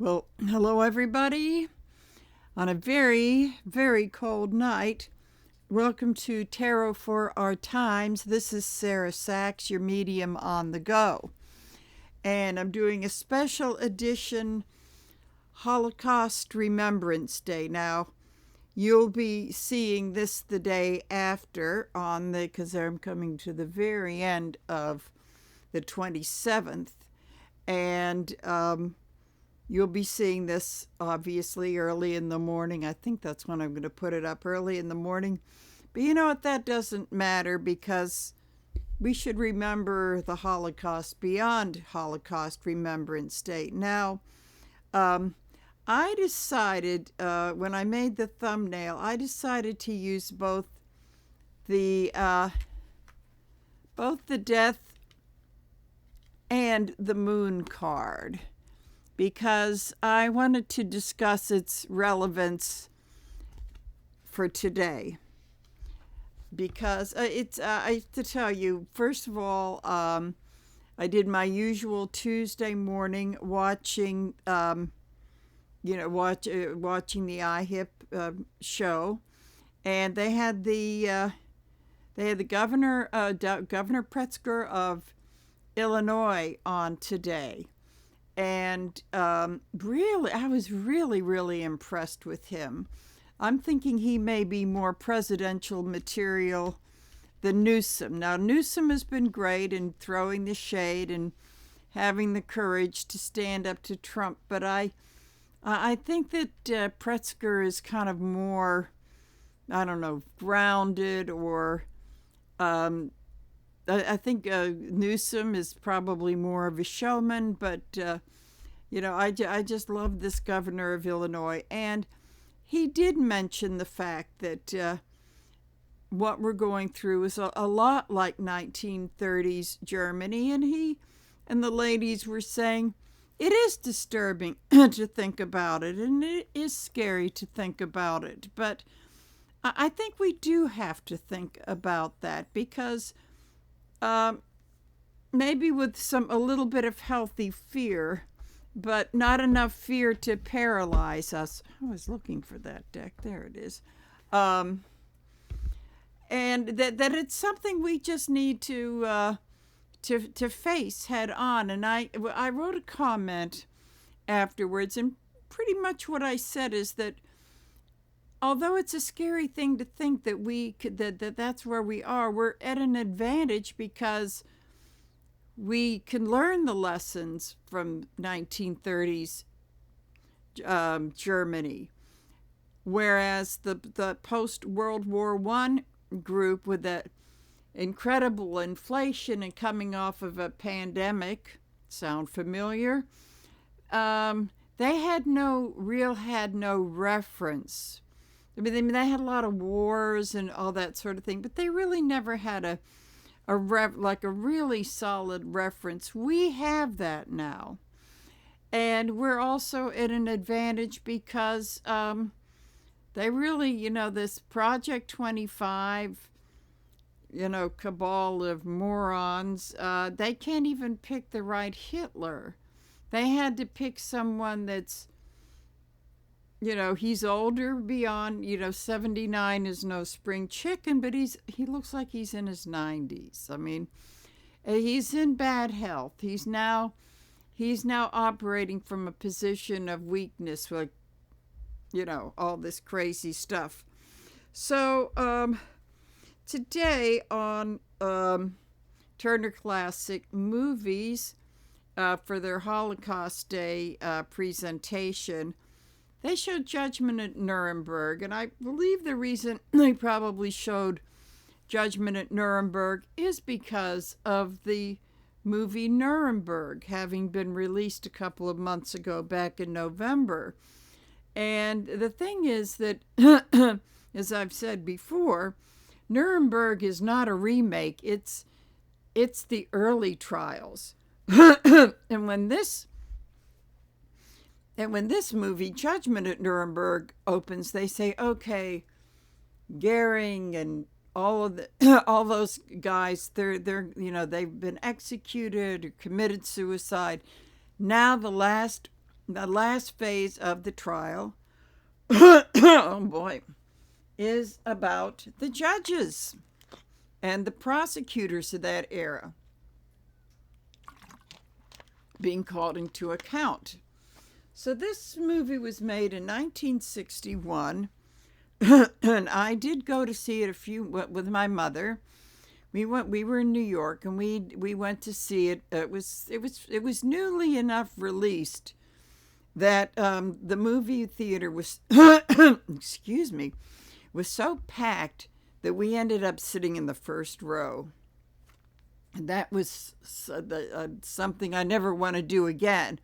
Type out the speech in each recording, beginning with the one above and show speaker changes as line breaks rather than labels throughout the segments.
Well, hello everybody. On a very, very cold night, welcome to Tarot for Our Times. This is Sarah Sachs, your medium on the go. And I'm doing a special edition Holocaust Remembrance Day. Now, you'll be seeing this the day after because I'm coming to the very end of the 27th. And you'll be seeing this obviously early in the morning. I think that's when I'm going to put it up, early in the morning. But you know what? That doesn't matter because we should remember the Holocaust beyond Holocaust Remembrance Day. Now, I decided when I made the thumbnail, I decided to use both the death and the moon card, because I wanted to discuss its relevance for today. Because I have to tell you, first of all, I did my usual Tuesday morning watching, watching the IHIP show, and they had the Governor Pritzker of Illinois on today. And really, I was really impressed with him. I'm thinking he may be more presidential material than Newsom. Now, Newsom has been great in throwing the shade and having the courage to stand up to Trump, but I think that Pritzker is kind of more, I don't know, grounded, or I think Newsom is probably more of a showman, but, I just love this governor of Illinois. And he did mention the fact that what we're going through is a lot like 1930s Germany. And he and the ladies were saying it is disturbing to think about it, and it is scary to think about it. But I think we do have to think about that, because maybe with a little bit of healthy fear, but not enough fear to paralyze us. I was looking for that deck. There it is. And that it's something we just need to face head on. And I wrote a comment afterwards, and pretty much what I said is that although it's a scary thing to think that that's where we are, we're at an advantage because we can learn the lessons from 1930s Germany, whereas the post-World War I group, with that incredible inflation and coming off of a pandemic, sound familiar? They had no reference. I mean, they had a lot of wars and all that sort of thing, but they really never had a really solid reference. We have that now. And we're also at an advantage because they really, this Project 25, cabal of morons, they can't even pick the right Hitler. They had to pick someone that's, he's older beyond, 79 is no spring chicken, but he looks like he's in his 90s. I mean, he's in bad health. He's now operating from a position of weakness, like, all this crazy stuff. So, today on Turner Classic Movies, for their Holocaust Day presentation, they showed Judgment at Nuremberg, and I believe the reason they probably showed Judgment at Nuremberg is because of the movie Nuremberg having been released a couple of months ago, back in November. And the thing is that, as I've said before, Nuremberg is not a remake. It's the early trials. And when this movie, Judgment at Nuremberg, opens, they say, okay, Goering and all those guys, they're they've been executed or committed suicide. Now the last the last phase of the trial, oh boy, is about the judges and the prosecutors of that era being called into account. So this movie was made in 1961, and I did go to see it with my mother. We were in New York, and we went to see it. It was newly enough released that the movie theater was excuse me, was so packed that we ended up sitting in the first row. And that was something I never want to do again.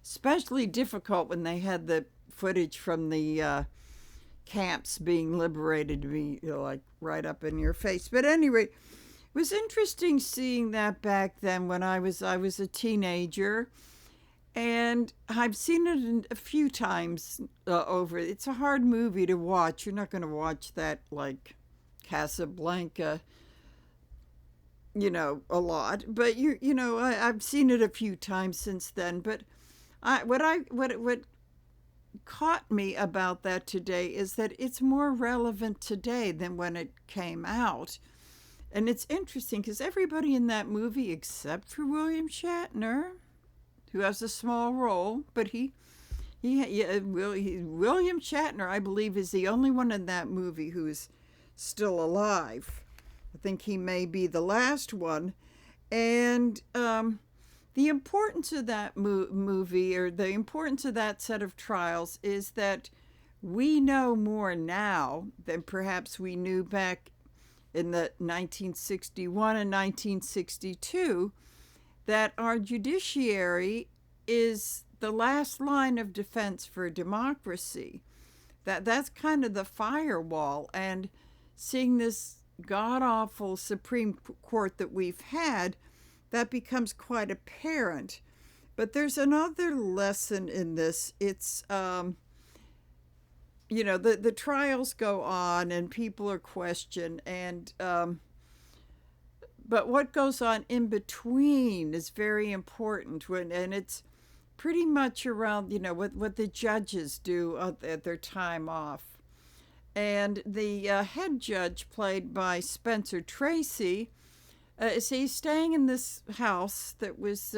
Especially difficult when they had the footage from the camps being liberated to be, like right up in your face. But anyway, it was interesting seeing that back then when I was a teenager, and I've seen it a few times over. It's a hard movie to watch. You're not going to watch that like Casablanca, a lot. But I've seen it a few times since then. But what caught me about that today is that it's more relevant today than when it came out. And it's interesting because everybody in that movie, except for William Shatner, who has a small role, but William Shatner, I believe, is the only one in that movie who is still alive. I think he may be the last one. And the importance of that movie, or the importance of that set of trials, is that we know more now than perhaps we knew back in the 1961 and 1962, that our judiciary is the last line of defense for democracy. That's kind of the firewall. And seeing this god-awful Supreme Court that we've had, that becomes quite apparent. But there's another lesson in this. It's, the trials go on and people are questioned, and but what goes on in between is very important, and it's pretty much around, what the judges do at their time off. And the head judge, played by Spencer Tracy, he's staying in this house that was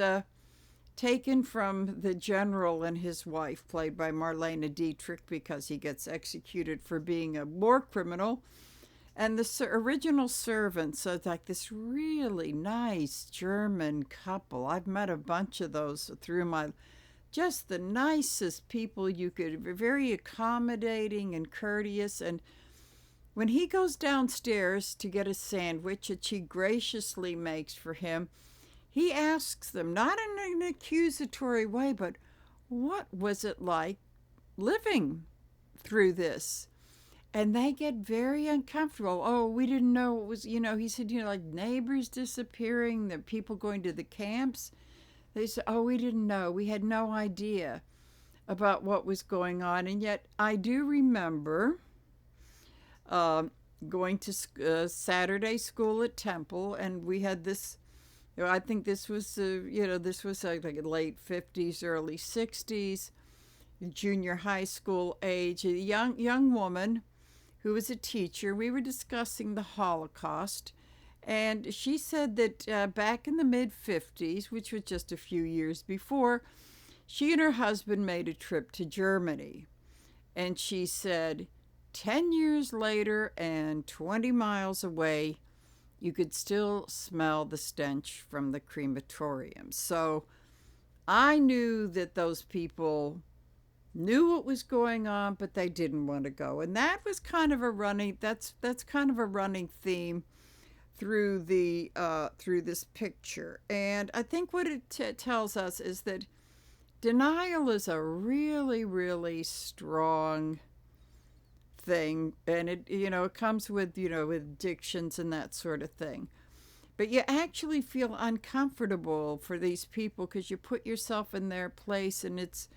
taken from the general and his wife, played by Marlene Dietrich, because he gets executed for being a war criminal. And the original servants are like this really nice German couple. I've met a bunch of those through just the nicest people you could, very accommodating and courteous. And when he goes downstairs to get a sandwich, which she graciously makes for him, he asks them, not in an accusatory way, but what was it like living through this? And they get very uncomfortable. Oh, we didn't know it was, he said, like neighbors disappearing, the people going to the camps. They said, oh, we didn't know. We had no idea about what was going on. And yet I do remember going to Saturday school at Temple, and we had this, I think this was, this was like late 50s, early 60s, junior high school age, a young woman who was a teacher. We were discussing the Holocaust, and she said that back in the mid-50s, which was just a few years before, she and her husband made a trip to Germany. And she said, 10 years later and 20 miles away, you could still smell the stench from the crematorium. So I knew that those people knew what was going on, but they didn't want to go. And that was kind of a running, that's kind of a running theme through this picture. And I think what it tells us is that denial is a really, really strong thing, and it comes with with addictions and that sort of thing. But you actually feel uncomfortable for these people because you put yourself in their place, and it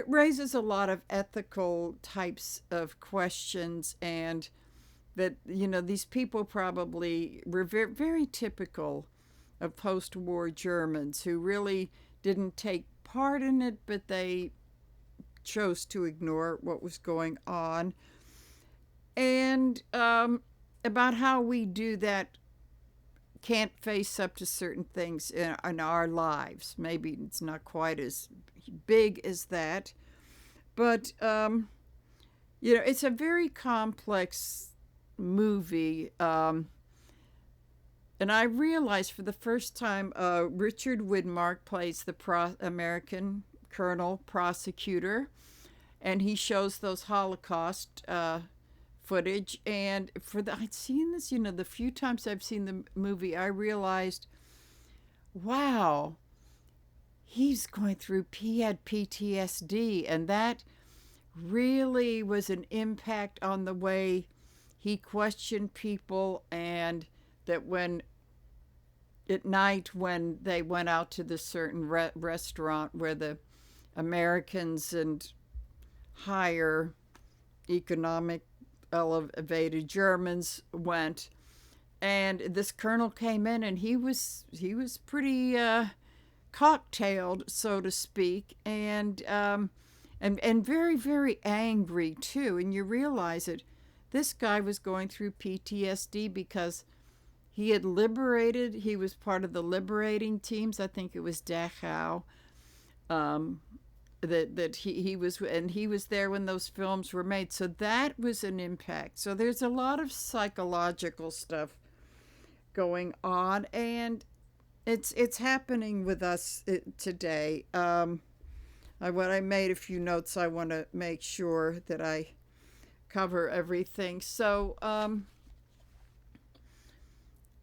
raises a lot of ethical types of questions, and that these people probably were very, very typical of post-war Germans who really didn't take part in it, but they chose to ignore what was going on. And about how we do that, can't face up to certain things in our lives. Maybe it's not quite as big as that, but it's a very complex movie. And I realized for the first time, Richard Widmark plays the American colonel prosecutor, and he shows those Holocaust footage. And I'd seen this, the few times I've seen the movie, I realized, wow, he's going through, he had PTSD, and that really was an impact on the way he questioned people. And that when at night, when they went out to the certain restaurant where the Americans and higher economic elevated Germans went, and this colonel came in, and he was pretty cocktailed, so to speak, and very, very angry too. And you realize it, this guy was going through PTSD because he had liberated, he was part of the liberating teams. I think it was Dachau. That he was, and he was there when those films were made. So that was an impact. So there's a lot of psychological stuff going on, and it's happening with us today. When I made a few notes, I want to make sure that I cover everything. So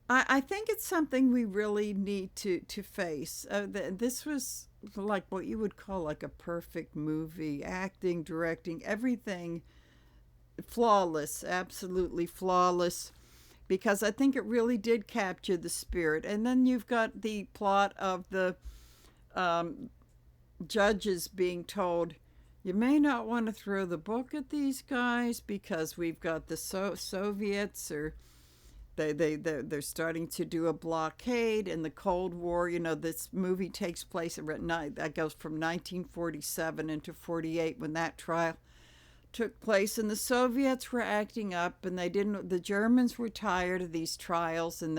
I think it's something we really need to face. This was like what you would call like a perfect movie, acting, directing, everything flawless, absolutely flawless, because I think it really did capture the spirit. And then you've got the plot of the judges being told, you may not want to throw the book at these guys because we've got the Soviets, or they're starting to do a blockade in the Cold War. This movie takes place that goes from 1947 into 48 when that trial took place, and the Soviets were acting up, and the Germans were tired of these trials, and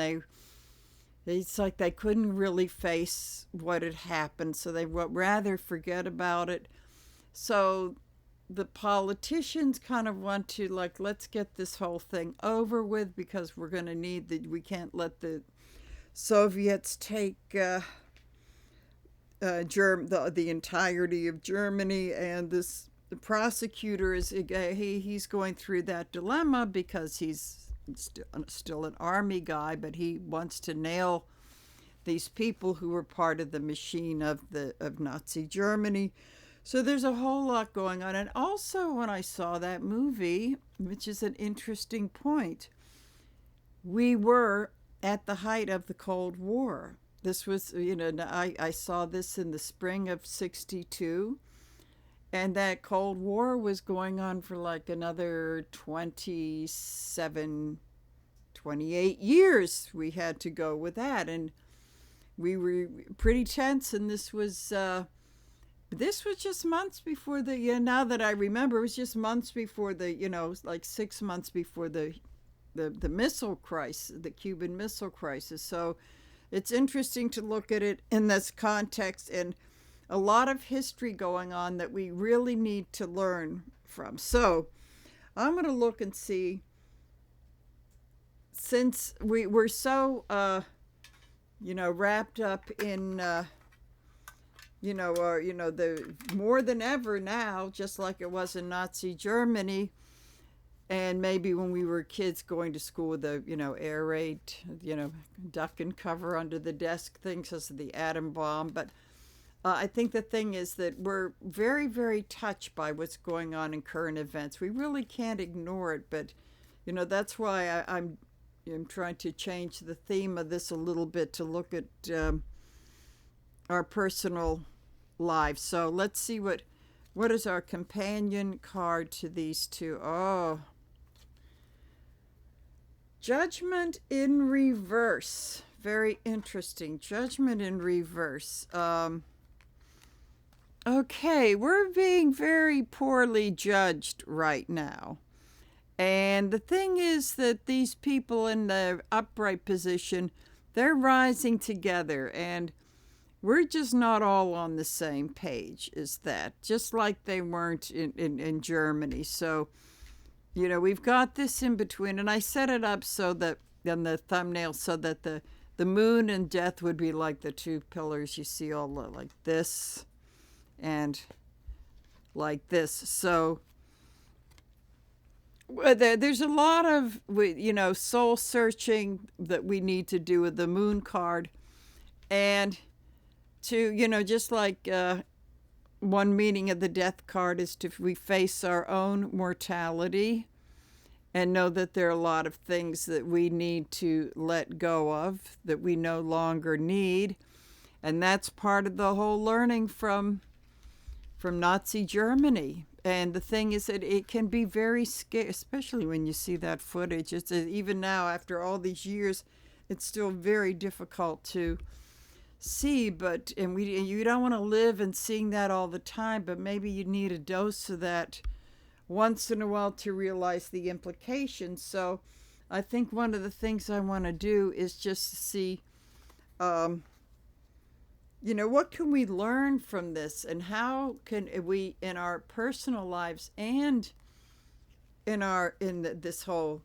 it's like they couldn't really face what had happened, so they would rather forget about it. So the politicians kind of want to, like, let's get this whole thing over with, because we're going to we can't let the Soviets take the entirety of Germany. And the prosecutor he's going through that dilemma because he's still an army guy, but he wants to nail these people who were part of the machine of Nazi Germany. So there's a whole lot going on. And also, when I saw that movie, which is an interesting point, we were at the height of the Cold War. This was, I saw this in the spring of '62, and that Cold War was going on for like another 28 years. We had to go with that, and we were pretty tense, and this was just months before now that I remember, it was just months before like 6 months before the missile crisis, the Cuban Missile Crisis. So it's interesting to look at it in this context, and a lot of history going on that we really need to learn from. So I'm going to look and see, since we're so wrapped up in the more than ever now, just like it was in Nazi Germany, and maybe when we were kids going to school with the air raid, duck and cover under the desk thing because of the atom bomb. But I think the thing is that we're very, very touched by what's going on in current events. We really can't ignore it, but that's why I'm trying to change the theme of this a little bit to look at our personal lives. So let's see what is our companion card to these two. Oh, Judgment in Reverse. Very interesting. Judgment in Reverse. Okay, we're being very poorly judged right now. And the thing is that these people in the upright position, they're rising together, and we're just not all on the same page as that, just like they weren't in Germany. So, we've got this in between, and I set it up so that in the thumbnail so that the moon and death would be like the two pillars you see all like this and like this. So there's a lot of soul searching that we need to do with the moon card, and to just like one meaning of the death card is to we face our own mortality and know that there are a lot of things that we need to let go of that we no longer need. And that's part of the whole learning from Nazi Germany. And the thing is that it can be very scary, especially when you see that footage. It's even now, after all these years, it's still very difficult to see. But you don't want to live and seeing that all the time. But maybe you need a dose of that once in a while to realize the implications. So, I think one of the things I want to do is just to see, what can we learn from this, and how can we, in our personal lives and this whole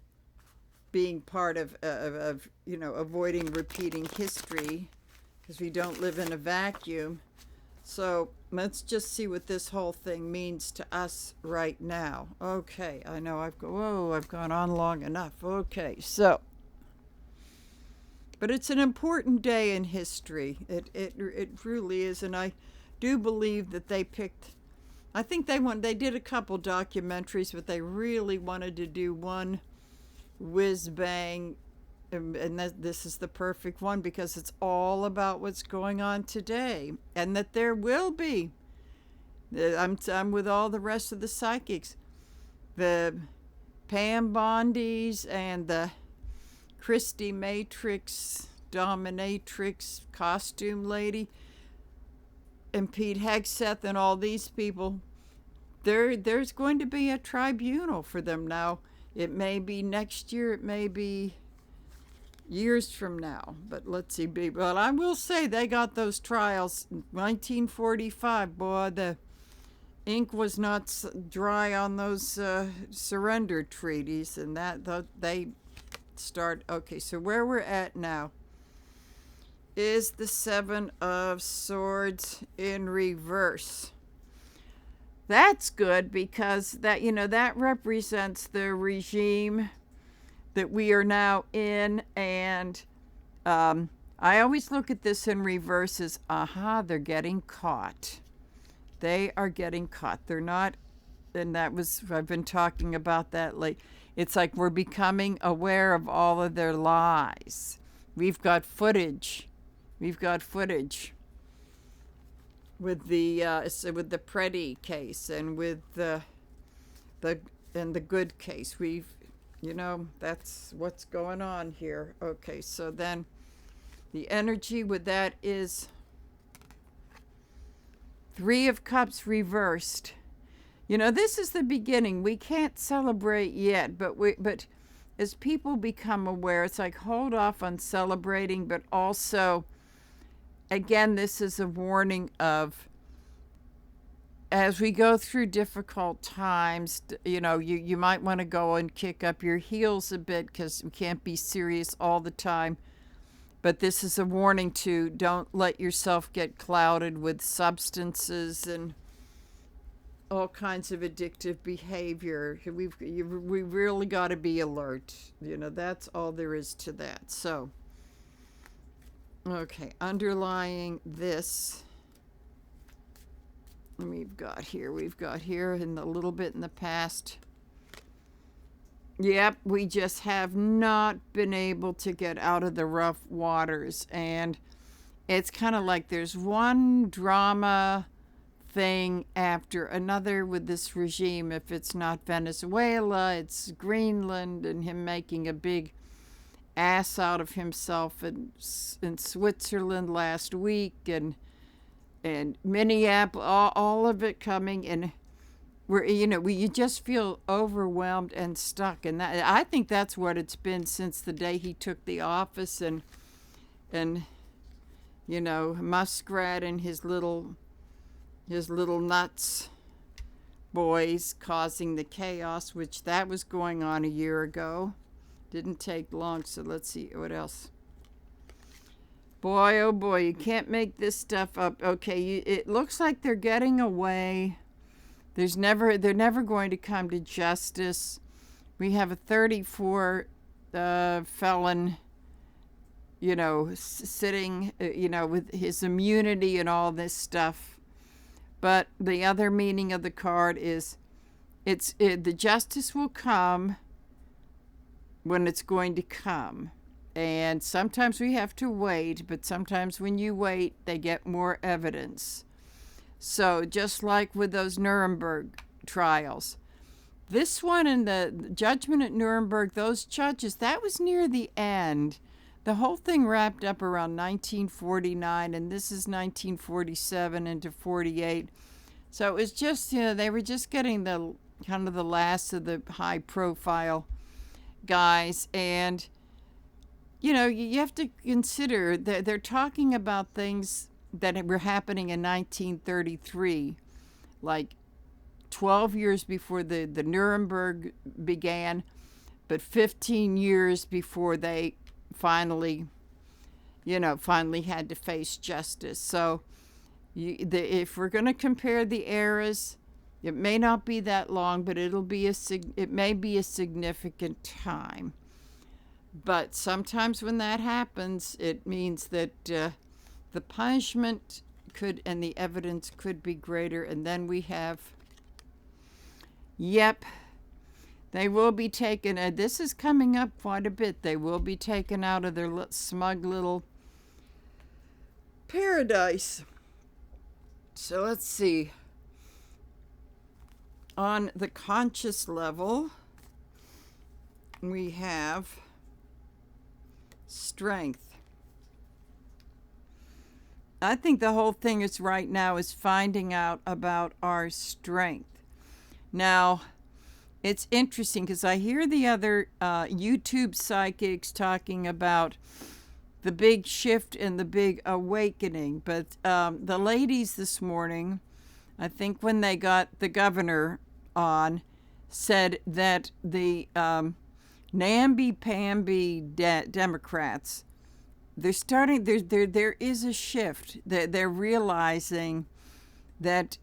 being part of avoiding repeating history, because we don't live in a vacuum. So let's just see what this whole thing means to us right now. Okay, I know I've gone on long enough. Okay, so. But it's an important day in history. It really is, and I do believe that they picked. I think they did a couple documentaries, but they really wanted to do one whiz bang, and this is the perfect one because it's all about what's going on today, and that there will be. I'm with all the rest of the psychics, the Pam Bondys and the Christy Matrix, Dominatrix, Costume Lady, and Pete Hegseth and all these people. There's going to be a tribunal for them now. It may be next year, it may be years from now, but let's see. But I will say they got those trials in 1945. Boy, the ink was not dry on those surrender treaties, and they start. Okay, so where we're at now is the Seven of Swords in reverse. That's good because that represents the regime that we are now in, and I always look at this in reverse as they're getting caught. They are getting caught. They're not, and I've been talking about that lately. It's like we're becoming aware of all of their lies. We've got footage with the Preddy case and with the Good case. That's what's going on here. Okay, so then the energy with that is Three of Cups reversed. This is the beginning. We can't celebrate yet, but as people become aware, it's like hold off on celebrating, but also, again, this is a warning of, as we go through difficult times, you might want to go and kick up your heels a bit because we can't be serious all the time. But this is a warning to don't let yourself get clouded with substances and all kinds of addictive behavior. We really got to be alert. That's all there is to that. So, okay, underlying this, we've got here in a little bit in the past. Yep, we just have not been able to get out of the rough waters. And it's kind of like there's one drama thing after another with this regime. If it's not Venezuela, it's Greenland and him making a big ass out of himself in Switzerland last week, and and Minneapolis, all of it coming, and you just feel overwhelmed and stuck, and that, I think that's what it's been since the day he took the office, and Muskrat and his little nuts boys causing the chaos, which that was going on a year ago. Didn't take long. So let's see what else. Boy, oh boy, you can't make this stuff up. Okay, it looks like they're getting away. They're never going to come to justice. We have a 34 felon, sitting, with his immunity and all this stuff. But the other meaning of the card is the justice will come when it's going to come. And sometimes we have to wait, but sometimes when you wait, they get more evidence. So just like with those Nuremberg trials, this one and the judgment at Nuremberg, those judges, that was near the end. The whole thing wrapped up around 1949, and this is 1947 into 48. So it was just, they were just getting the kind of the last of the high-profile guys. And, you have to consider that they're talking about things that were happening in 1933, like 12 years before the Nuremberg began, but 15 years before they finally had to face justice. So if we're going to compare the eras, it may not be that long, but it may be a significant time. But sometimes when that happens, it means that the punishment could and the evidence could be greater. And then we have, they will be taken, this is coming up quite a bit, they will be taken out of their smug little paradise. So let's see. On the conscious level, we have strength. I think the whole thing is right now is finding out about our strength. Now, it's interesting because I hear the other YouTube psychics talking about the big shift and the big awakening. But the ladies this morning, I think when they got the governor on, said that the namby-pamby Democrats, they're starting. There is a shift. They're realizing that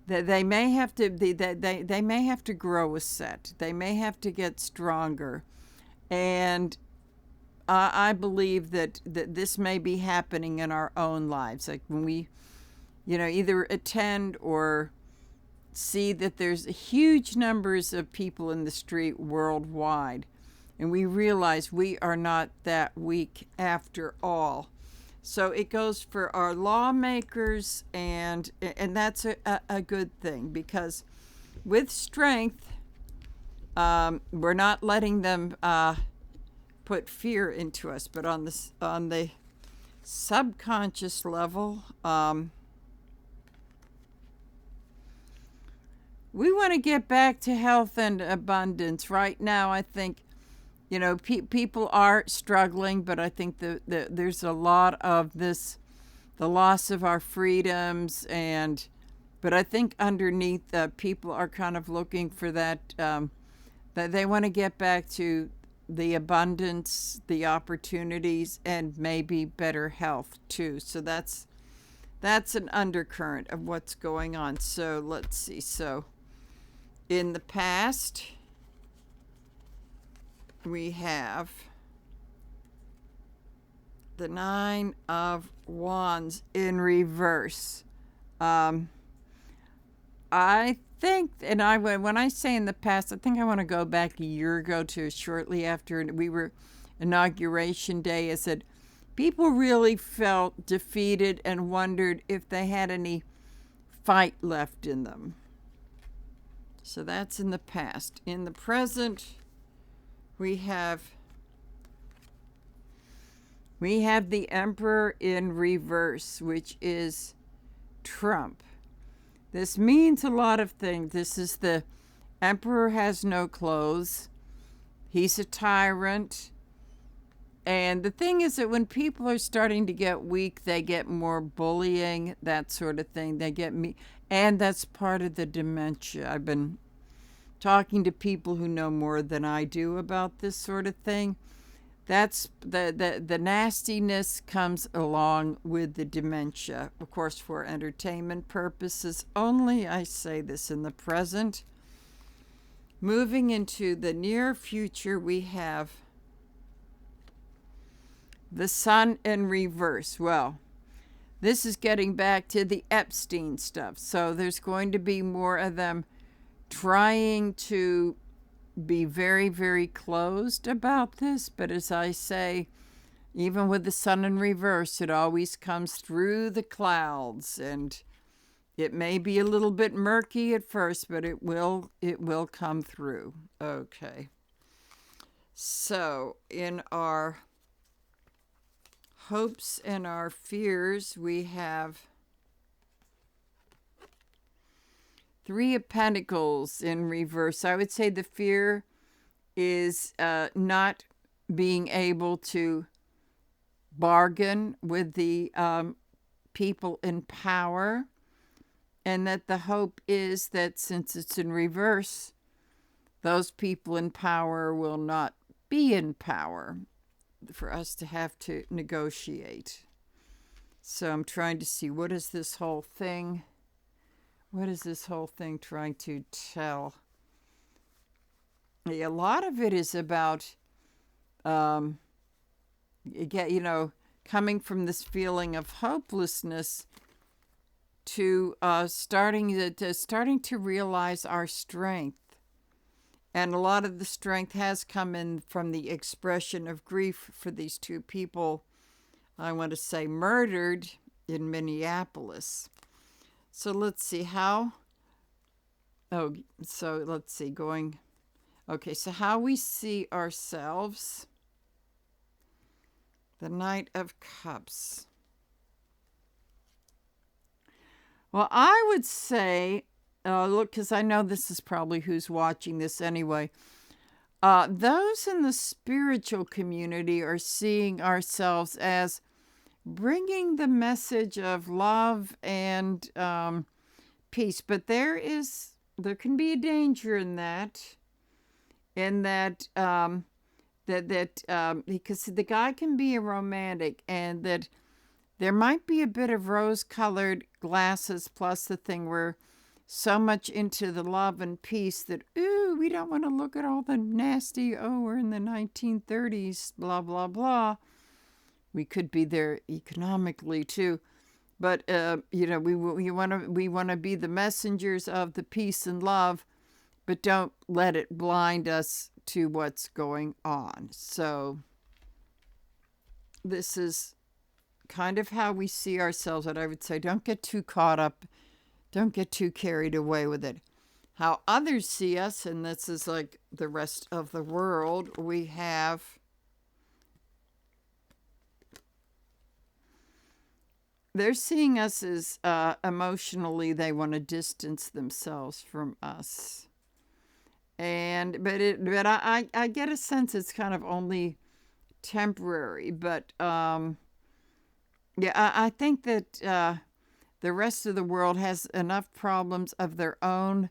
that they may have to. They may have to grow a set. They may have to get stronger, and I believe that this may be happening in our own lives. Like when we, either attend or see that there's huge numbers of people in the street worldwide. And we realize we are not that weak after all. So it goes for our lawmakers, and that's a good thing, because with strength, we're not letting them put fear into us. But on the subconscious level, we want to get back to health and abundance. Right now, I think, people are struggling, but I think there's a lot of this, the loss of our freedoms, but I think underneath, people are kind of looking for that they want to get back to the abundance, the opportunities, and maybe better health too. So that's an undercurrent of what's going on. So let's see. So in the past, we have the Nine of Wands in reverse. I think, and when I say in the past, I think I want to go back a year ago to shortly after we were Inauguration Day. I said people really felt defeated and wondered if they had any fight left in them. So that's in the past. In the present, we have the Emperor in reverse, which is Trump. This means a lot of things. This is the emperor has no clothes. He's a tyrant. And the thing is that when people are starting to get weak, they get more bullying, that sort of thing. They get me, and that's part of the dementia. I've been talking to people who know more than I do about this sort of thing. That's the nastiness comes along with the dementia, of course, for entertainment purposes only. I say this in the present. Moving into the near future, we have the sun in reverse. Well, this is getting back to the Epstein stuff. So there's going to be more of them trying to be very, very closed about this. But as I say, even with the sun in reverse, it always comes through the clouds. And it may be a little bit murky at first, but it will come through. Okay. So in our hopes and our fears, we have Three of Pentacles in reverse. I would say the fear is not being able to bargain with the people in power, and that the hope is that since it's in reverse, those people in power will not be in power for us to have to negotiate. So I'm trying to see, what is this whole thing trying to tell? A lot of it is about, coming from this feeling of hopelessness to starting to realize our strength. And a lot of the strength has come in from the expression of grief for these two people, I want to say, murdered in Minneapolis. So let's see how we see ourselves. The Knight of Cups. Well, I would say, look, because I know this is probably who's watching this anyway. Those in the spiritual community are seeing ourselves as bringing the message of love and peace. But there can be a danger in that, because the guy can be a romantic, and that there might be a bit of rose-colored glasses, plus the thing we're so much into the love and peace that, we don't want to look at all the nasty, we're in the 1930s, blah, blah, blah. We could be there economically too. But, we want to be the messengers of the peace and love, but don't let it blind us to what's going on. So this is kind of how we see ourselves. And I would say, don't get too caught up. Don't get too carried away with it. How others see us, and this is like the rest of the world, we have they're seeing us as emotionally, they want to distance themselves from us. But I get a sense it's kind of only temporary. But I think that the rest of the world has enough problems of their own,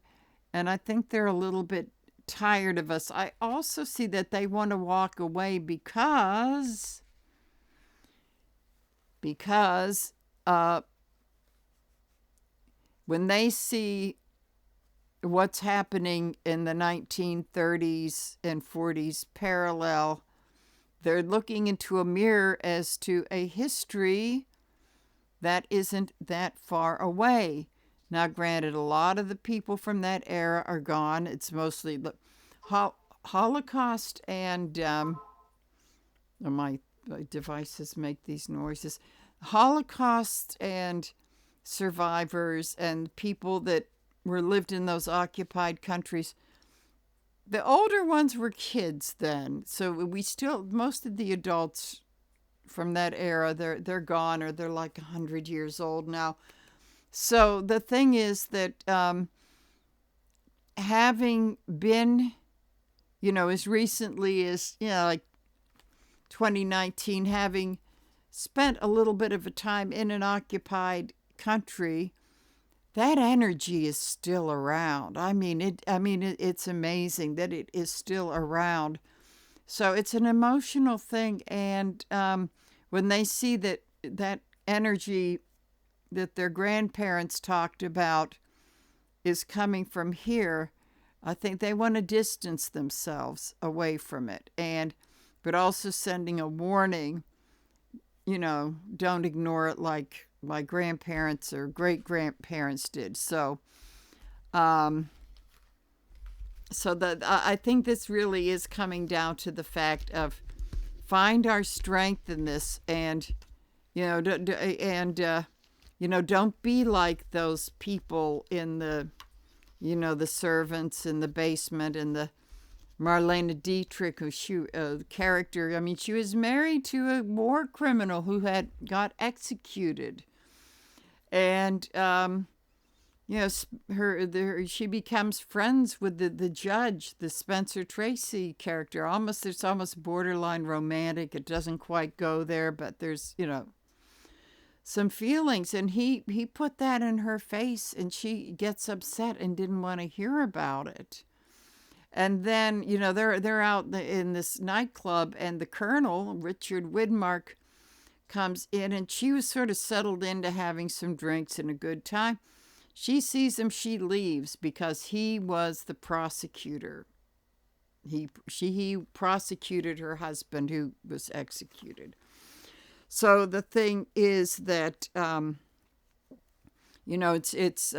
and I think they're a little bit tired of us. I also see that they want to walk away because when they see what's happening in the 1930s and 40s parallel, they're looking into a mirror as to a history that isn't that far away. Now, granted, a lot of the people from that era are gone. It's mostly the Holocaust and my devices make these noises. Holocaust and survivors and people that lived in those occupied countries. The older ones were kids then, so most of the adults from that era, they're gone, or they're like 100 years old now. So the thing is that having been, as recently as, like 2019, having spent a little bit of a time in an occupied country, that energy is still around. It's amazing that it is still around. So it's an emotional thing, and when they see that energy that their grandparents talked about is coming from here, I think they want to distance themselves away from it, but also sending a warning, don't ignore it like my grandparents or great grandparents did. So that I think this really is coming down to the fact of find our strength in this, and don't be like those people in the the servants in the basement, and the Marlene Dietrich, who character. I mean, she was married to a war criminal who got executed, and she becomes friends with the judge, the Spencer Tracy character. It's almost borderline romantic. It doesn't quite go there, but there's some feelings, and he put that in her face, and she gets upset and didn't want to hear about it. And then they're out in this nightclub, and the colonel, Richard Widmark, comes in, and she was sort of settled into having some drinks and a good time. She sees him, she leaves, because he was the prosecutor. He prosecuted her husband, who was executed. So the thing is that it's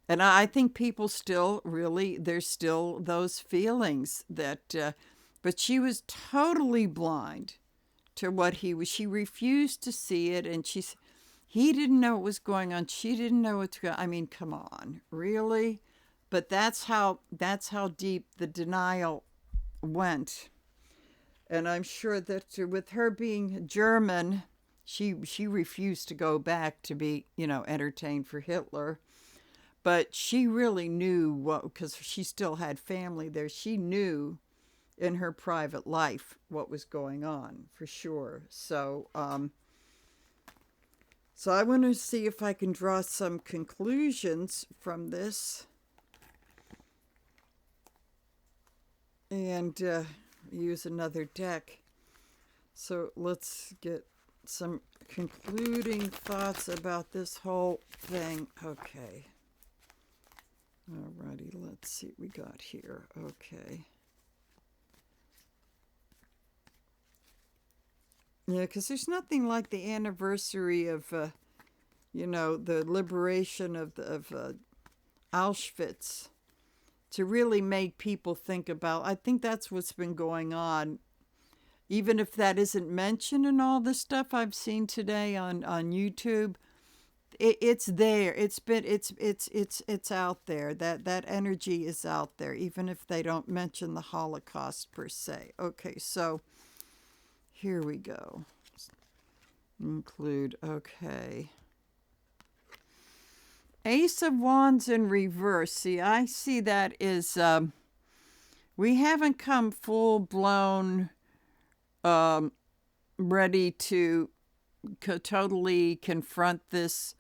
and I think people still really, there's still those feelings that but she was totally blind to what he was. She refused to see it, and he didn't know what was going on. She didn't know what's going on. I mean, come on, really? But that's how deep the denial went. And I'm sure that with her being German, she refused to go back to be, entertained for Hitler. But she really knew because she still had family there. She knew in her private life what was going on, for sure. So I want to see if I can draw some conclusions from this, and use another deck. So let's get some concluding thoughts about this whole thing. Okay. Alrighty, let's see what we got here. Okay. Yeah, because there's nothing like the anniversary of, the liberation of Auschwitz to really make people think about. I think that's what's been going on, even if that isn't mentioned in all the stuff I've seen today on YouTube. It's there. It's out there. That energy is out there, even if they don't mention the Holocaust per se. Okay, so here we go. Include, okay. Ace of Wands in reverse. See, I see that is, we haven't come full-blown ready to totally confront this,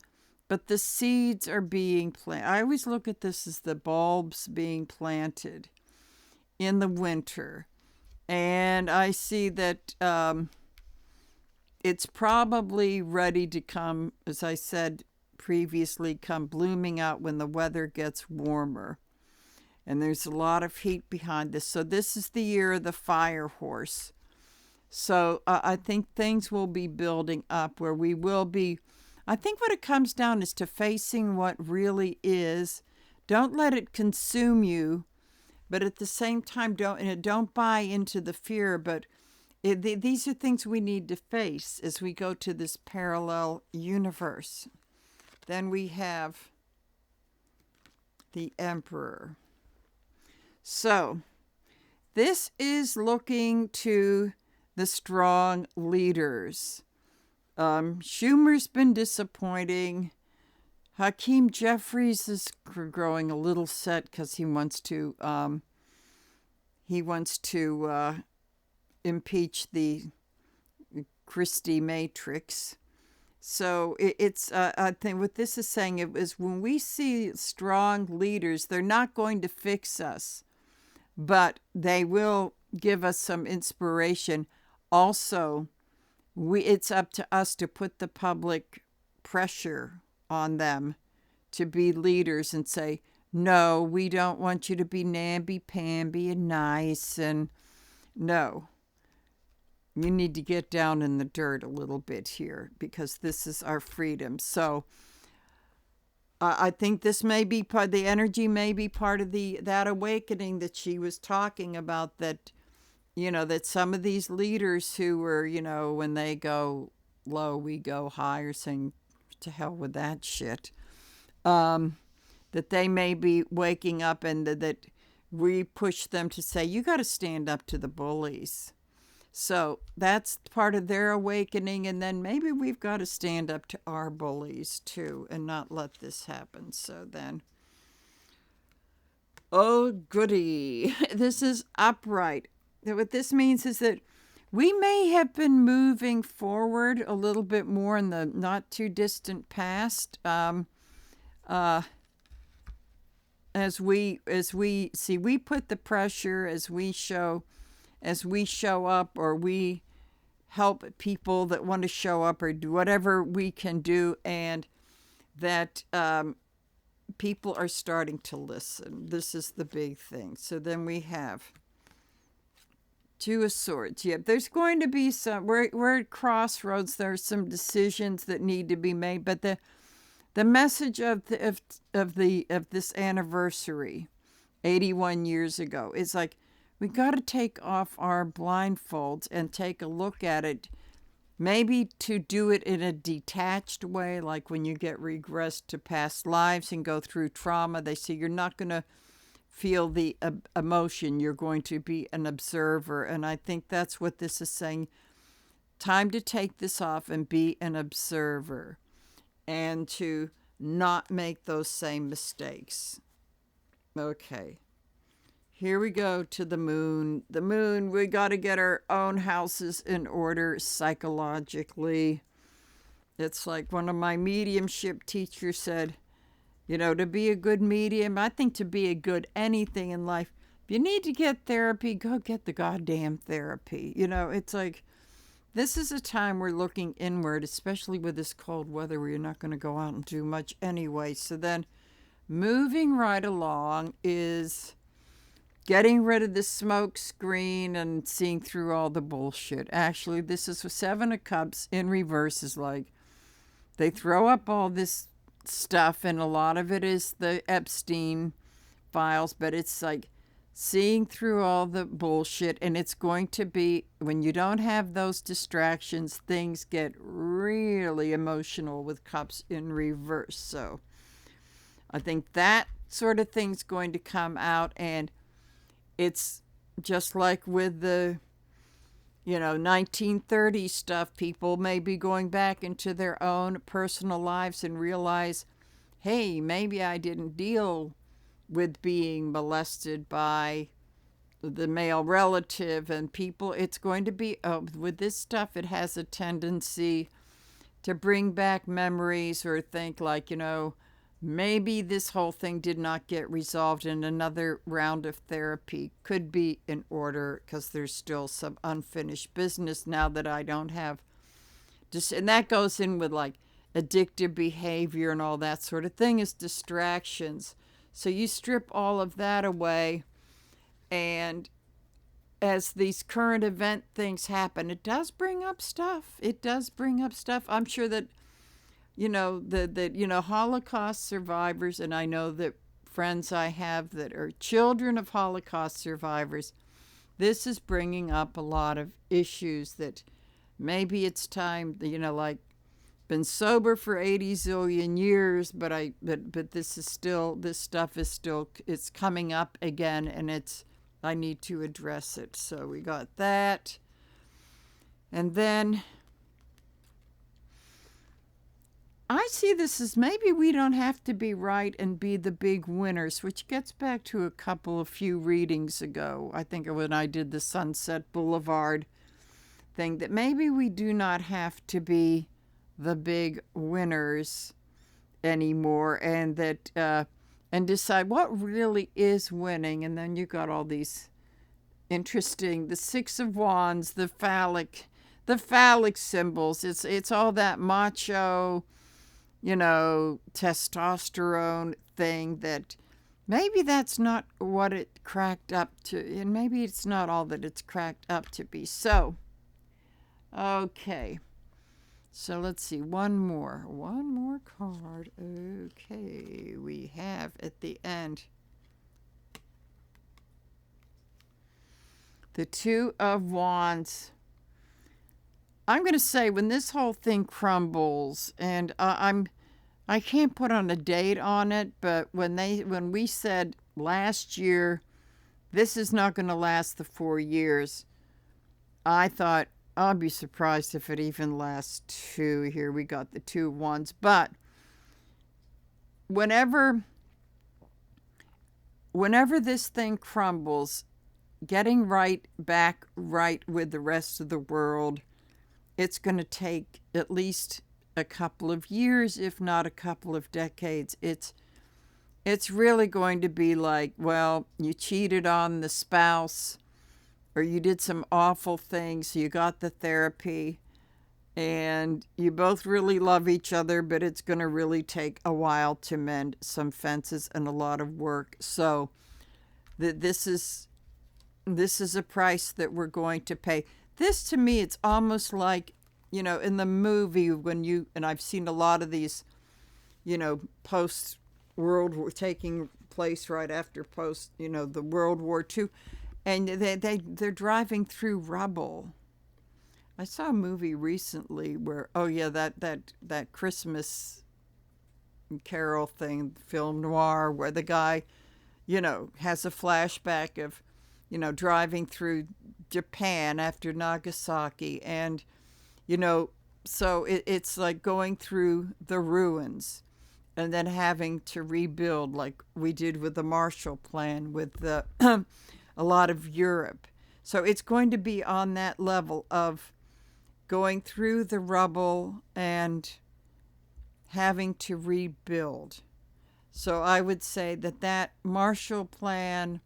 but the seeds are being planted. I always look at this as the bulbs being planted in the winter. And I see that it's probably ready to come, as I said previously, come blooming out when the weather gets warmer. And there's a lot of heat behind this. So this is the year of the fire horse. So I think things will be building up where we will be. I think what it comes down is to facing what really is. Don't let it consume you. But at the same time, don't buy into the fear. But these are things we need to face as we go to this parallel universe. Then we have the Emperor. So this is looking to the strong leaders. Schumer's been disappointing. Hakeem Jeffries is growing a little set because he wants to impeach the Christie Matrix. So it's I think what this is saying is when we see strong leaders, they're not going to fix us, but they will give us some inspiration. Also, it's up to us to put the public pressure on them to be leaders and say, no, we don't want you to be namby-pamby and nice, and no. You need to get down in the dirt a little bit here because this is our freedom. So I think this may be part, the energy may be part of that awakening that she was talking about, that, that some of these leaders who were, when they go low, we go high, or saying to hell with that shit, that they may be waking up, and that we push them to say, you got to stand up to the bullies. So that's part of their awakening. And then maybe we've got to stand up to our bullies too and not let this happen. So then, oh goody, this is upright. What this means is that we may have been moving forward a little bit more in the not too distant past. As we see, we put the pressure as we show up, or we help people that want to show up, or do whatever we can do, and that people are starting to listen. This is the big thing. So then we have Two of Swords. Yep, there's going to be some, we're at crossroads. There are some decisions that need to be made, but the message of this anniversary, 81 years ago, is like, we got to take off our blindfolds and take a look at it, maybe to do it in a detached way, like when you get regressed to past lives and go through trauma. They say you're not going to feel the emotion, you're going to be an observer. And I think that's what this is saying. Time to take this off and be an observer, and to not make those same mistakes. Okay. Here we go to the moon. The moon, we got to get our own houses in order psychologically. It's like one of my mediumship teachers said, to be a good medium, I think to be a good anything in life, if you need to get therapy, go get the goddamn therapy. It's like, this is a time we're looking inward, especially with this cold weather where you're not going to go out and do much anyway. So then moving right along is getting rid of the smoke screen and seeing through all the bullshit. Actually, this is Seven of Cups in reverse. Is like they throw up all this stuff, and a lot of it is the Epstein files, but it's like seeing through all the bullshit. And it's going to be, when you don't have those distractions, things get really emotional with Cups in reverse. So I think that sort of thing's going to come out, and it's just like with the, 1930s stuff. People may be going back into their own personal lives and realize, hey, maybe I didn't deal with being molested by the male relative. And people, it's going to be, with this stuff, it has a tendency to bring back memories, or think like, maybe this whole thing did not get resolved, and another round of therapy could be in order, because there's still some unfinished business now that I don't have. And that goes in with like addictive behavior and all that sort of thing, is distractions. So you strip all of that away, and as these current event things happen, it does bring up stuff. I'm sure that Holocaust survivors, and I know that friends I have that are children of Holocaust survivors, this is bringing up a lot of issues that maybe it's time, like, been sober for 80 zillion years, but this stuff is still, it's coming up again, and I need to address it. So we got that. And then I see this as maybe we don't have to be right and be the big winners, which gets back to a few readings ago. I think when I did the Sunset Boulevard thing, that maybe we do not have to be the big winners anymore, and that and decide what really is winning. And then you got all these interesting, the Six of Wands, the phallic symbols. It's all that macho, testosterone thing, that maybe that's not what it cracked up to, and maybe it's not all that it's cracked up to be. So, okay. So let's see, one more card. Okay, we have at the end the Two of Wands. I'm going to say when this whole thing crumbles, and I can't put on a date on it, but when we said last year this is not going to last the 4 years, I thought I'll be surprised if it even lasts 2. Here we got the 2 of Wands, but whenever this thing crumbles, getting back right with the rest of the world, it's going to take at least a couple of years, if not a couple of decades. It's really going to be like, well, you cheated on the spouse, or you did some awful things, you got the therapy, and you both really love each other, but it's going to really take a while to mend some fences and a lot of work. So this is a price that we're going to pay. This, to me, it's almost like, in the movie and I've seen a lot of these, post World War, taking place right after the World War II, and they're driving through rubble. I saw a movie recently where, that Christmas Carol thing, film noir, where the guy, has a flashback of, driving through Japan after Nagasaki, and so it's like going through the ruins and then having to rebuild, like we did with the Marshall Plan with a lot of Europe. So it's going to be on that level of going through the rubble and having to rebuild. So I would say that Marshall Plan,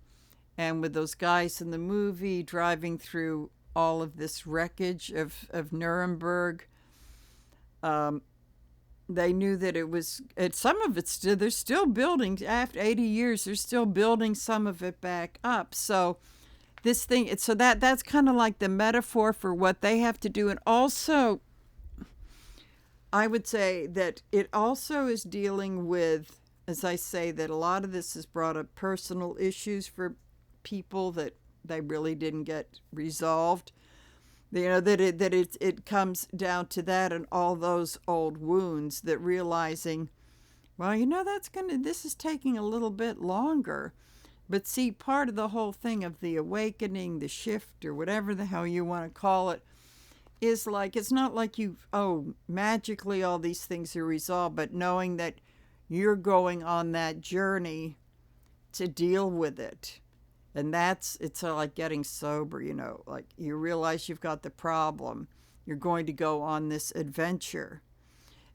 and with those guys in the movie driving through all of this wreckage of Nuremberg, they knew that some of it's still, they're still building, after 80 years, they're still building some of it back up. So this thing, that's kind of like the metaphor for what they have to do. And also, I would say that it also is dealing with, as I say, that a lot of this has brought up personal issues for people that they really didn't get resolved. That it comes down to that, and all those old wounds, that realizing, well, this is taking a little bit longer. But see, part of the whole thing of the awakening, the shift, or whatever the hell you want to call it, is like, it's not like magically all these things are resolved, but knowing that you're going on that journey to deal with it. And it's like getting sober, like you realize you've got the problem. You're going to go on this adventure.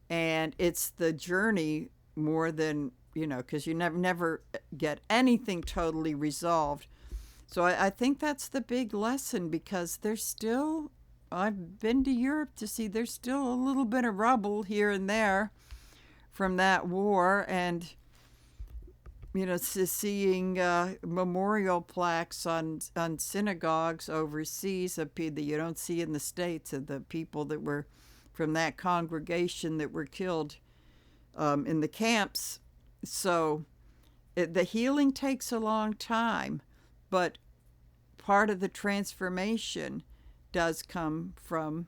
And it's the journey more than, because you never get anything totally resolved. So I think that's the big lesson, because I've been to Europe to see there's still a little bit of rubble here and there from that war. And seeing memorial plaques on synagogues overseas that you don't see in the States, of the people that were from that congregation that were killed in the camps. So the healing takes a long time, but part of the transformation does come from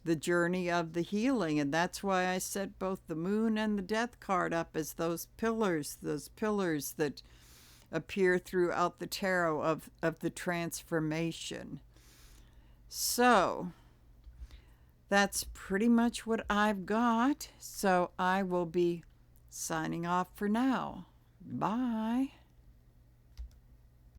the journey of the healing. And that's why I set both the moon and the death card up as those pillars that appear throughout the tarot of the transformation. So that's pretty much what I've got. So I will be signing off for now. Bye.